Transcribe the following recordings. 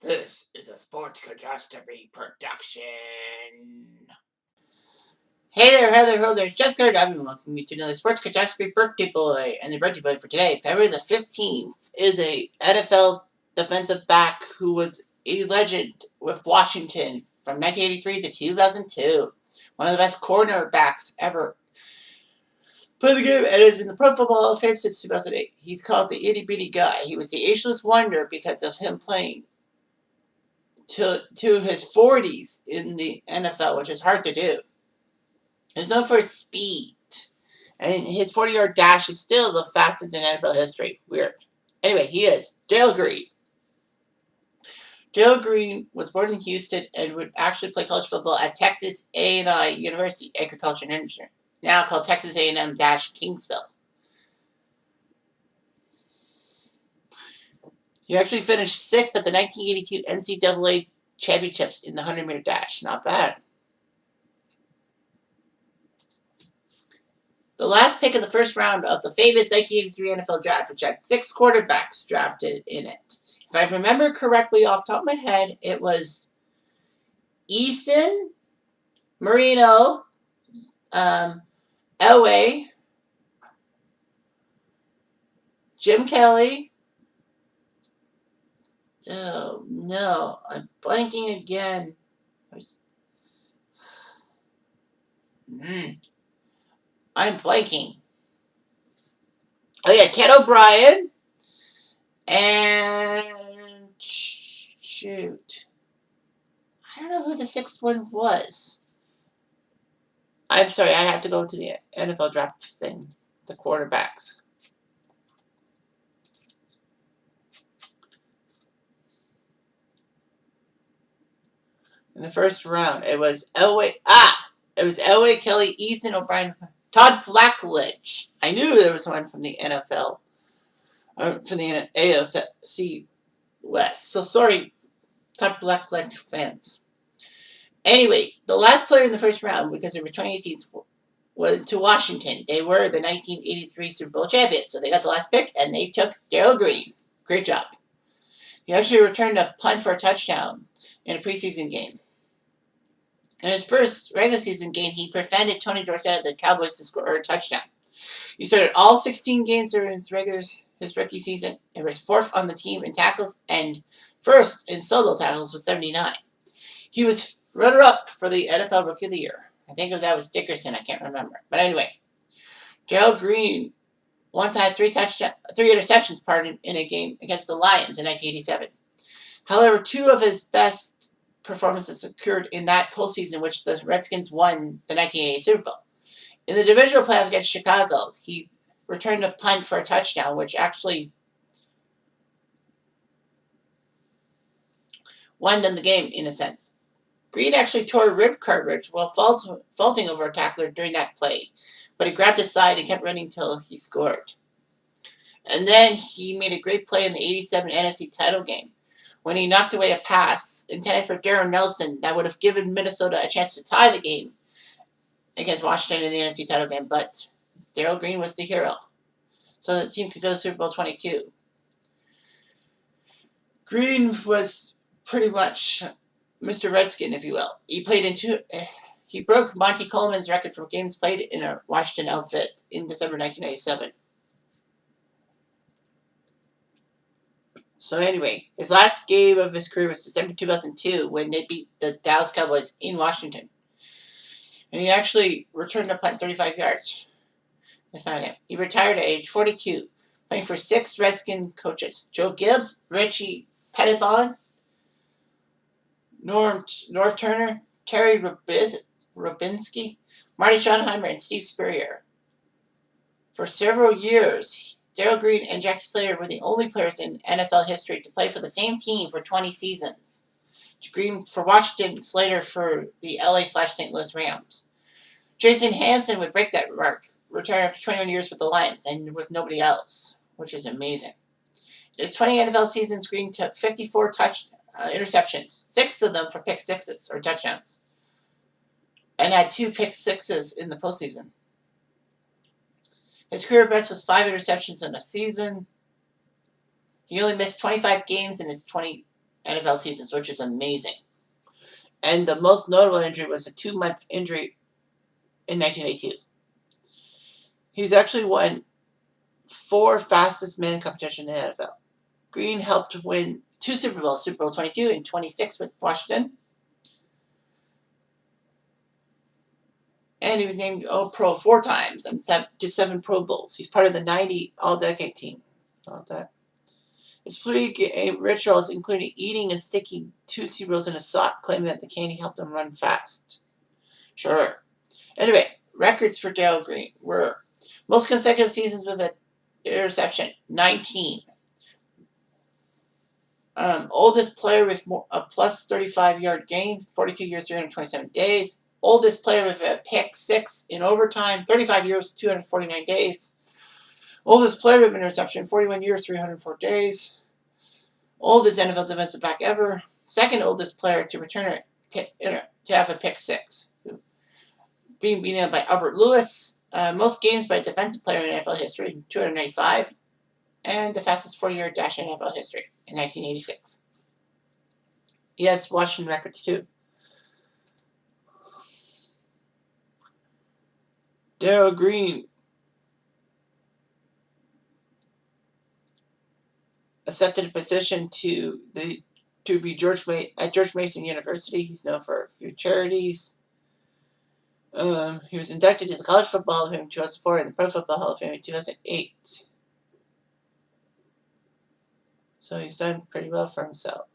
This is a Sports Catastrophe production. Hey there, ho there, it's Jeff Carter, and welcome you to another Sports Catastrophe Birthday Boy. And the birthday boy for today, February the 15th, is a NFL defensive back who was a legend with Washington from 1983 to 2002. One of the best cornerbacks ever. Play the game and is in the Pro Football Hall of Fame since 2008. He's called the itty bitty guy. He was the ageless wonder because of him playing to his 40s in the NFL, which is hard to do. He's known for his speed, and his 40-yard dash is still the fastest in NFL history. Weird. Anyway, he is Darrell Green. Darrell Green was born in Houston and would actually play college football at Texas A&M University Agriculture and Engineering, now called Texas A&M-Kingsville. He actually finished sixth at the 1982 NCAA championships in the 100-meter dash. Not bad. The last pick of the first round of the famous 1983 NFL draft, which had 6 quarterbacks drafted in it. If I remember correctly off the top of my head, it was Eason, Marino, Elway, Jim Kelly. Oh, no. I'm blanking again. I'm blanking. Oh, yeah, Ken O'Brien. And shoot. I don't know who the 6th one was. I'm sorry, I have to go to the NFL draft thing. The quarterbacks. In the first round, it was Elway. It was Elway, Kelly, Eason, O'Brien, Todd Blackledge. I knew there was one from the NFL, from the AFC West. So sorry, Todd Blackledge fans. Anyway, the last player in the first round, because they were 2018, was to Washington. They were the 1983 Super Bowl champions, so they got the last pick, and they took Darrell Green. Great job. He actually returned a punt for a touchdown in a preseason game. In his first regular season game, he prevented Tony Dorsett of the Cowboys to score a touchdown. He started all 16 games during his rookie season and was 4th on the team in tackles and 1st in solo tackles with 79. He was runner-up for the NFL Rookie of the Year. I think that was Dickerson. I can't remember. But anyway, Darrell Green once had 3 interceptions in a game against the Lions in 1987. However, 2 of his best performances occurred in that postseason, which the Redskins won the 1988 Super Bowl. In the divisional playoff against Chicago, he returned a punt for a touchdown, which actually won them the game in a sense. Green actually tore rib cartilage while vaulting over a tackler during that play, but he grabbed his side and kept running until he scored. And then he made a great play in the 87 NFC title game when he knocked away a pass intended for Darrell Nelson that would have given Minnesota a chance to tie the game against Washington in the NFC title game, but Darrell Green was the hero, so the team could go to Super Bowl 22. Green was pretty much Mr. Redskin, if you will. He broke Monty Coleman's record for games played in a Washington outfit in December 1997. So anyway, his last game of his career was December 2002 when they beat the Dallas Cowboys in Washington. And he actually returned a punt 35 yards. I found him. He retired at age 42, playing for 6 Redskin coaches: Joe Gibbs, Richie Pettibon, Norv Turner, Terry Robinski, Marty Schottenheimer, and Steve Spurrier. For several years, Darrell Green and Jackie Slater were the only players in NFL history to play for the same team for 20 seasons. Green for Washington, Slater for the LA/St. Louis Rams. Jason Hansen would break that mark, retiring after 21 years with the Lions and with nobody else, which is amazing. In his 20 NFL seasons, Green took 54 interceptions, 6 of them for pick sixes or touchdowns, and had 2 pick sixes in the postseason. His career best was 5 interceptions in a season. He only missed 25 games in his 20 NFL seasons, which is amazing. And the most notable injury was a 2-month injury in 1982. He's actually won 4 fastest men in competition in the NFL. Green helped win 2 Super Bowls, Super Bowl 22 and 26 with Washington. And he was named All-Pro 4 times and to 7 Pro Bowls. He's part of the 90 All-Decade team. All that. His pre-game rituals included eating and sticking Tootsie Rolls in a sock, claiming that the candy helped him run fast. Sure. Anyway, records for Darrell Green were most consecutive seasons with an interception, 19. Oldest player with a plus 35-yard game, 42 years, 327 days. Oldest player with a pick 6 in overtime, 35 years, 249 days. Oldest player with an interception, 41 years, 304 days. Oldest NFL defensive back ever. Second oldest player to return to have a pick 6. Being beaten out by Albert Lewis. Most games by a defensive player in NFL history, 295. And the fastest 40-yard dash in NFL history in 1986. He has Washington records too. Darrell Green accepted a position to be at George Mason University. He's known for a few charities. He was inducted to the College Football Hall of Fame in 2004 and the Pro Football Hall of Fame in 2008. So he's done pretty well for himself.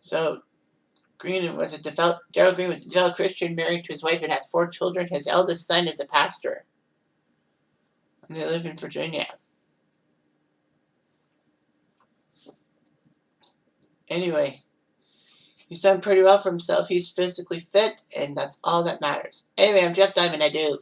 So Darrell Green was a devout Christian, married to his wife and has 4 children. His eldest son is a pastor. And they live in Virginia. Anyway, he's done pretty well for himself. He's physically fit, and that's all that matters. Anyway, I'm Jeff Diamond. I do.